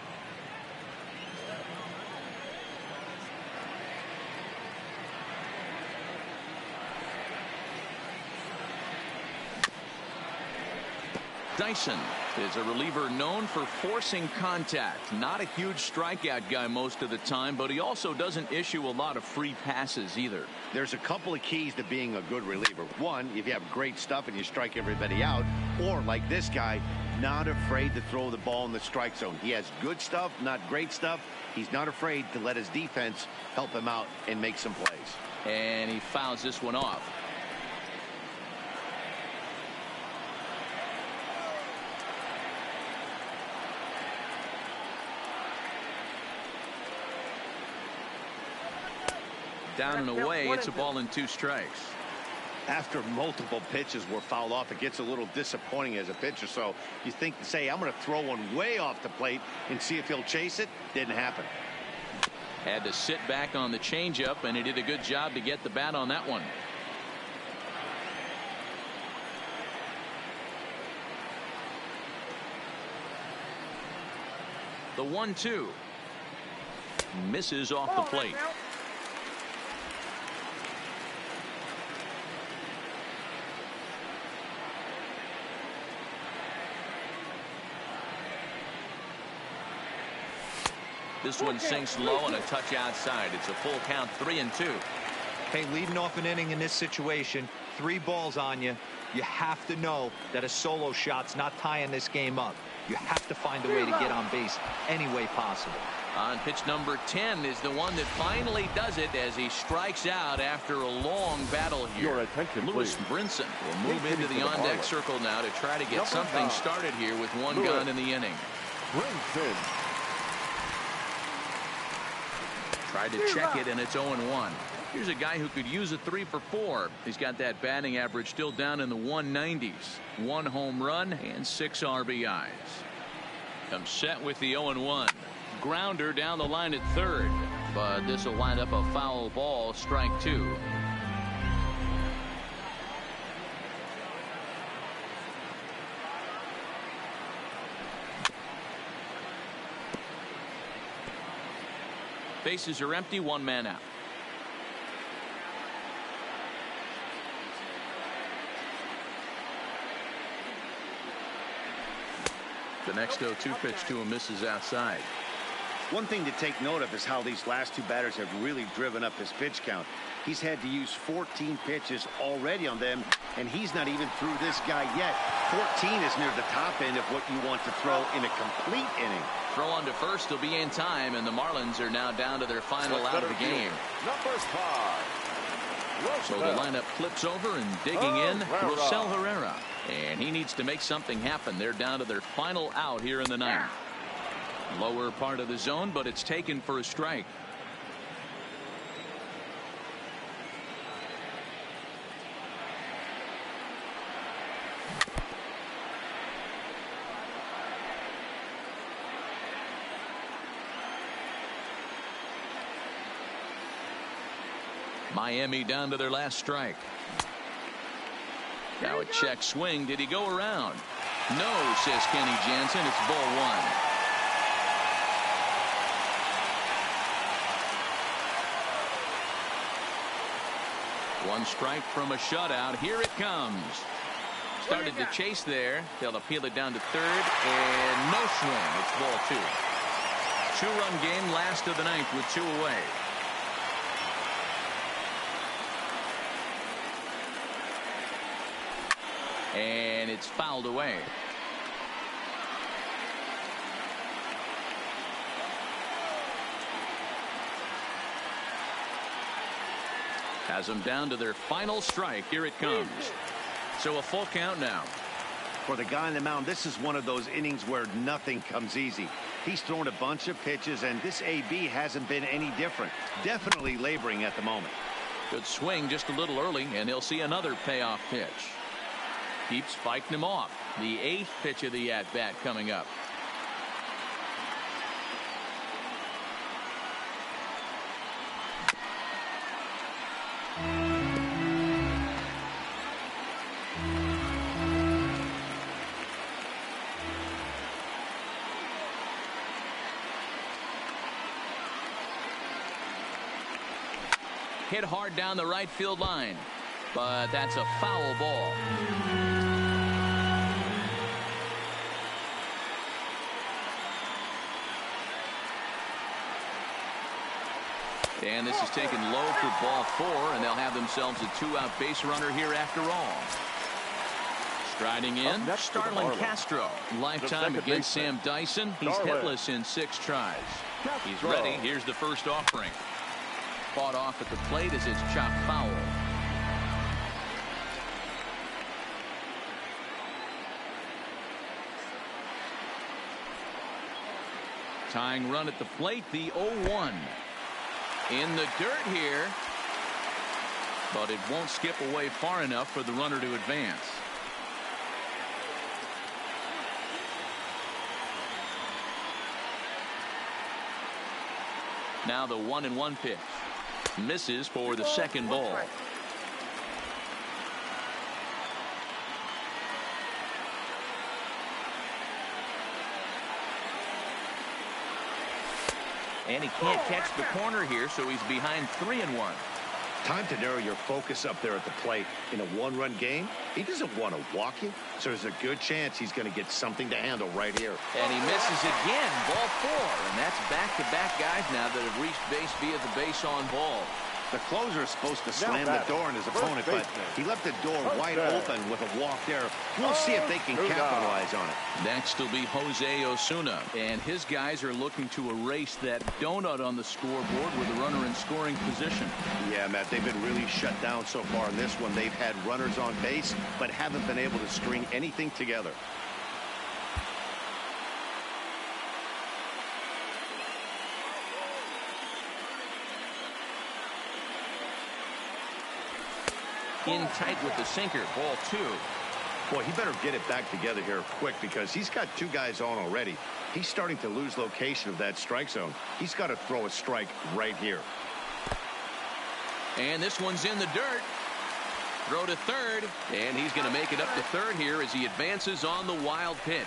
Dyson is a reliever known for forcing contact. Not a huge strikeout guy most of the time, but he also doesn't issue a lot of free passes either. There's a couple of keys to being a good reliever. One, if you have great stuff and you strike everybody out, or like this guy, not afraid to throw the ball in the strike zone. He has good stuff, not great stuff. He's not afraid to let his defense help him out and make some plays. And he fouls this one off. Down and away, it's a ball and 2 strikes. After multiple pitches were fouled off, it gets a little disappointing as a pitcher. So you think, say, I'm going to throw one way off the plate and see if he'll chase it. Didn't happen. Had to sit back on the changeup, and he did a good job to get the bat on that one. The 1-2 misses off the plate. This one sinks low and a touch outside. It's a full count, 3-2. Hey, leading off an inning in this situation, 3 balls on you. You have to know that a solo shot's not tying this game up. You have to find a way to get on base any way possible. On pitch number 10 is the one that finally does it as he strikes out after a long battle here. Your attention, Lewis please. Brinson will move into the on-deck circle now to try to get something started here with one gun in the inning. Brinson. Tried to check it, and it's 0-1. Here's a guy who could use a 3 for 4. He's got that batting average still down in the 190s. 1 home run and 6 RBIs. Comes set with the 0-1. Grounder down the line at third, but this will wind up a foul ball, strike 2. Bases are empty, 1 man out. The next 0-2 pitch to him misses outside. One thing to take note of is how these last 2 batters have really driven up his pitch count. He's had to use 14 pitches already on them, and he's not even through this guy yet. 14 is near the top end of what you want to throw in a complete inning. Throw on to first will be in time, and the Marlins are now down to their final out of the game. Number 5. So the lineup flips over, and digging in, Rosell Herrera. And he needs to make something happen. They're down to their final out here in the 9th. Lower part of the zone, but it's taken for a strike. Miami down to their last strike. Now a check swing. Did he go around? No, says Kenny Jansen. It's ball 1. One strike from a shutout. Here it comes. Started to chase there. They'll appeal it down to third, and no swing. It's ball 2. 2-run game, last of the 9th with 2 away. And it's fouled away. Has them down to their final strike. Here it comes. So a full count now. For the guy on the mound, this is one of those innings where nothing comes easy. He's thrown a bunch of pitches, and this AB hasn't been any different. Definitely laboring at the moment. Good swing just a little early, and he'll see another payoff pitch. Keeps fighting him off. The 8th pitch of the at-bat coming up. Hit hard down the right field line, but that's a foul ball. And this is taken low for ball 4, and they'll have themselves a 2-out base runner here after all. Striding in, Starlin Castro. Lifetime against Sam Dyson. He's hitless in 6 tries. He's ready. Here's the first offering. Fought off at the plate as it's chopped foul. Tying run at the plate, the 0-1. In the dirt here, but it won't skip away far enough for the runner to advance. Now the 1-1 pitch. Misses for the second ball. And he can't catch the corner here, so he's behind 3-1. Time to narrow your focus up there at the plate. In a one-run game, he doesn't want to walk you, so there's a good chance he's going to get something to handle right here. And he misses again, ball 4. And that's back-to-back guys now that have reached base via the base on ball. The closer is supposed to slam the door on his opponent, but he left the door wide open with a walk there. We'll see if they can capitalize on it. Next will be Jose Osuna, and his guys are looking to erase that donut on the scoreboard with a runner in scoring position. Yeah, Matt, they've been really shut down so far in this one. They've had runners on base, but haven't been able to string anything together. In tight with the sinker, ball 2. Boy, he better get it back together here quick because he's got 2 guys on already. He's starting to lose location of that strike zone. He's got to throw a strike right here. And this one's in the dirt. Throw to third, and he's going to make it up to third here as he advances on the wild pitch.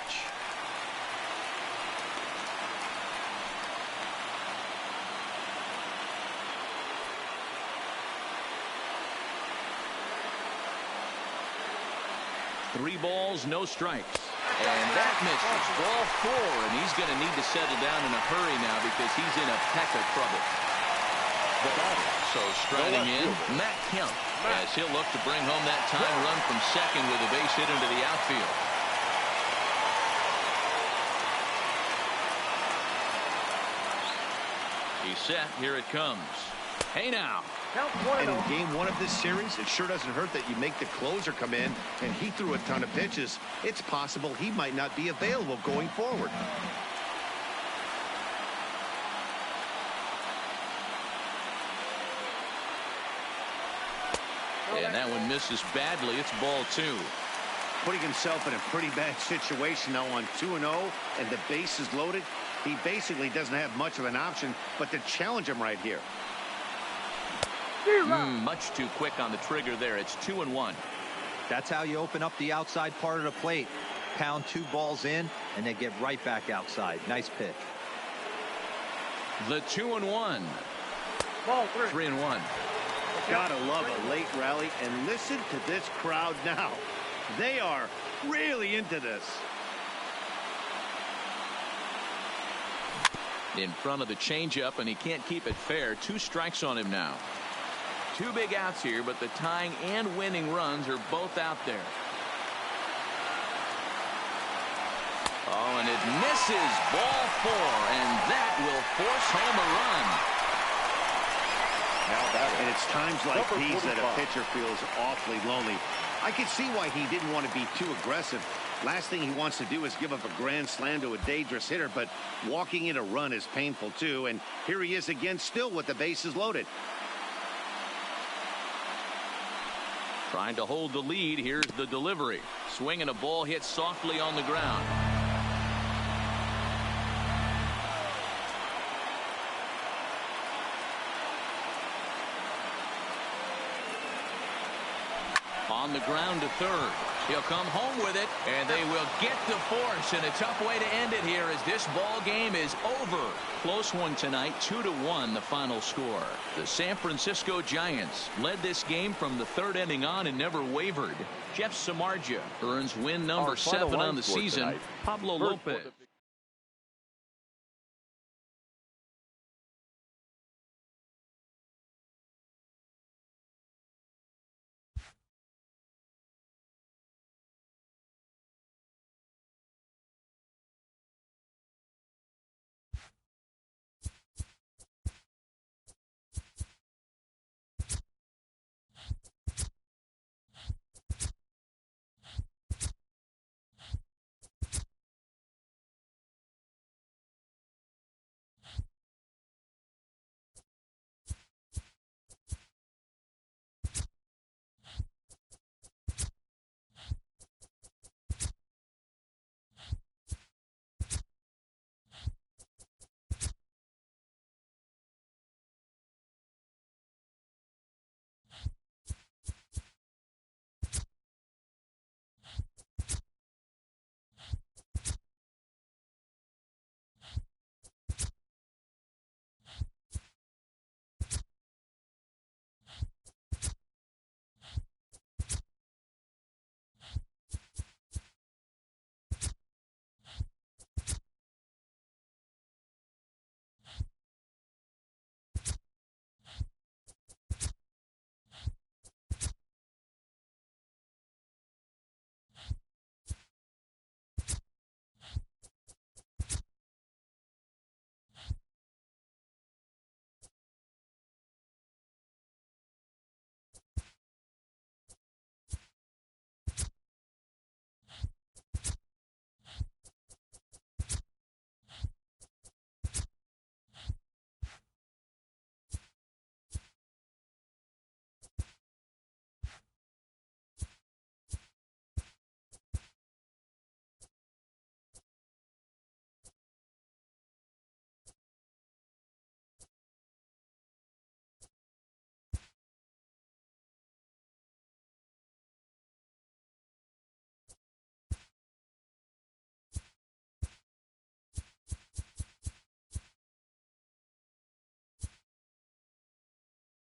Three balls, no strikes. And that misses. Ball 4, and he's going to need to settle down in a hurry now because he's in a peck of trouble. So striding in, Matt Kemp, as he'll look to bring home that time run from second with a base hit into the outfield. He's set. Here it comes. Hey now. And in game 1 of this series, it sure doesn't hurt that you make the closer come in, and he threw a ton of pitches. It's possible he might not be available going forward. And that one misses badly. It's ball 2. Putting himself in a pretty bad situation now on 2-0, and the base is loaded. He basically doesn't have much of an option but to challenge him right here. Much too quick on the trigger there. It's 2-1. That's how you open up the outside part of the plate. Pound 2 balls in, and they get right back outside. Nice pitch. The 2-1. Ball 3-1. Gotta love a late rally, and listen to this crowd now. They are really into this. In front of the changeup, and he can't keep it fair. 2 strikes on him now. 2 big outs here, but the tying and winning runs are both out there. Oh, and it misses. Ball 4, and that will force home a run. And it's times like these that a pitcher feels awfully lonely. I can see why he didn't want to be too aggressive. Last thing he wants to do is give up a grand slam to a dangerous hitter, but walking in a run is painful too. And here he is again, still with the bases loaded. Trying to hold the lead. Here's the delivery. Swinging a ball hit softly on the ground. On the ground to third. He'll come home with it, and they will get the force. And a tough way to end it here as this ball game is over. Close one tonight, 2-1 the final score. The San Francisco Giants led this game from the 3rd inning on and never wavered. Jeff Samardzija earns win number 7 on the season. Pablo Lopez.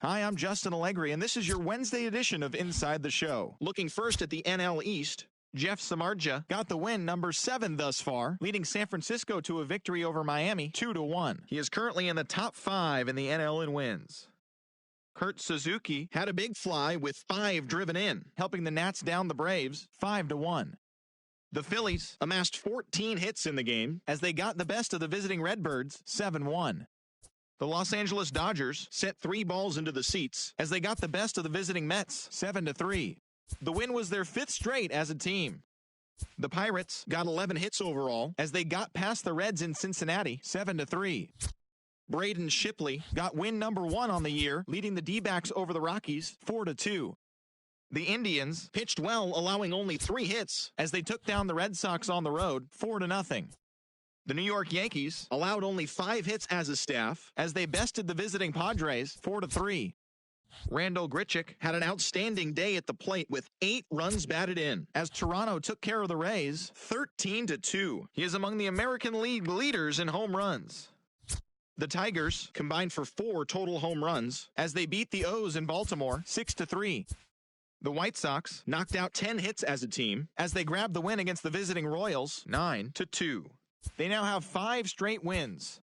Hi, I'm Justin Allegri, and this is your Wednesday edition of Inside the Show. Looking first at the NL East, Jeff Samardzija got the win, number 7 thus far, leading San Francisco to a victory over Miami 2-1. He is currently in the top 5 in the NL in wins. Kurt Suzuki had a big fly with 5 driven in, helping the Nats down the Braves 5-1. The Phillies amassed 14 hits in the game as they got the best of the visiting Redbirds 7-1. The Los Angeles Dodgers sent 3 balls into the seats as they got the best of the visiting Mets 7-3. The win was their 5th straight as a team. The Pirates got 11 hits overall as they got past the Reds in Cincinnati 7-3. Braden Shipley got win number 1 on the year, leading the D-backs over the Rockies 4-2. The Indians pitched well, allowing only 3 hits as they took down the Red Sox on the road 4-0. The New York Yankees allowed only 5 hits as a staff as they bested the visiting Padres 4-3. Randall Grichuk had an outstanding day at the plate with 8 runs batted in as Toronto took care of the Rays 13-2. He is among the American League leaders in home runs. The Tigers combined for 4 total home runs as they beat the O's in Baltimore 6-3. The White Sox knocked out 10 hits as a team as they grabbed the win against the visiting Royals 9-2. They now have 5 straight wins.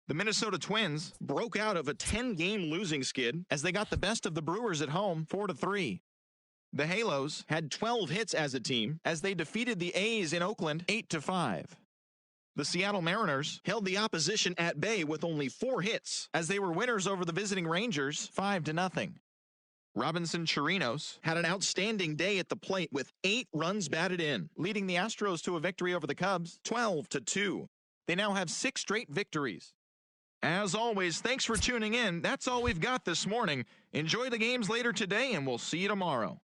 The Minnesota Twins broke out of a 10-game losing skid as they got the best of the Brewers at home 4-3. The Halos had 12 hits as a team as they defeated the A's in Oakland 8-5. The Seattle Mariners held the opposition at bay with only 4 hits as they were winners over the visiting Rangers 5-0. Robinson Chirinos had an outstanding day at the plate with 8 runs batted in, leading the Astros to a victory over the Cubs 12-2. They now have 6 straight victories. As always, thanks for tuning in. That's all we've got this morning. Enjoy the games later today, and we'll see you tomorrow.